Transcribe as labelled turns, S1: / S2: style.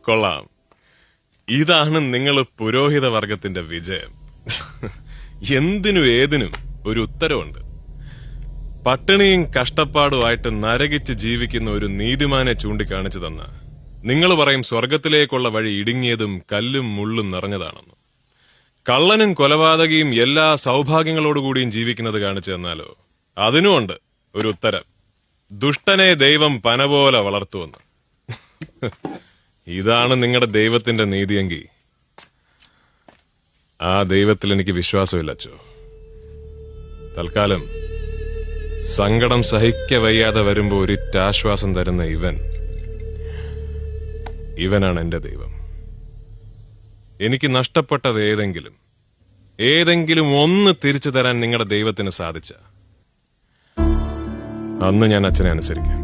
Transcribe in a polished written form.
S1: കൊള്ളാം. ഇതാണ് നിങ്ങൾ പുരോഹിത വർഗത്തിന്റെ വിജയം. എന്തിനും ഏതിനും ഒരു ഉത്തരവുണ്ട്. പട്ടിണിയും കഷ്ടപ്പാടുമായിട്ട് നരകിച്ച് ജീവിക്കുന്ന ഒരു നീതിമാനെ ചൂണ്ടിക്കാണിച്ചു തന്ന നിങ്ങൾ പറയും സ്വർഗത്തിലേക്കുള്ള വഴി ഇടുങ്ങിയതും കല്ലും മുള്ളും നിറഞ്ഞതാണെന്ന്. കള്ളനും കൊലപാതകിയും എല്ലാ സൗഭാഗ്യങ്ങളോടുകൂടിയും ജീവിക്കുന്നത് കാണിച്ചു തന്നാലോ അതിനുമുണ്ട് ഒരു ഉത്തരം. ദുഷ്ടനെ ദൈവം പന പോലെ വളർത്തുവെന്ന്. ഇതാണ് നിങ്ങളുടെ ദൈവത്തിന്റെ നീതിയെങ്കിൽ ആ ദൈവത്തിൽ എനിക്ക് വിശ്വാസമില്ല അച്ചോ. തൽക്കാലം സങ്കടം സഹിക്ക വയ്യാതെ വരുമ്പോ ഒരിറ്റാശ്വാസം തരുന്ന ഇവനാണ് എന്റെ ദൈവം. എനിക്ക് നഷ്ടപ്പെട്ടത് ഏതെങ്കിലും ഒന്ന് തിരിച്ചു തരാൻ നിങ്ങളുടെ ദൈവത്തിന് സാധിച്ച അന്ന് ഞാൻ അച്ഛനെ അനുസരിക്കാം.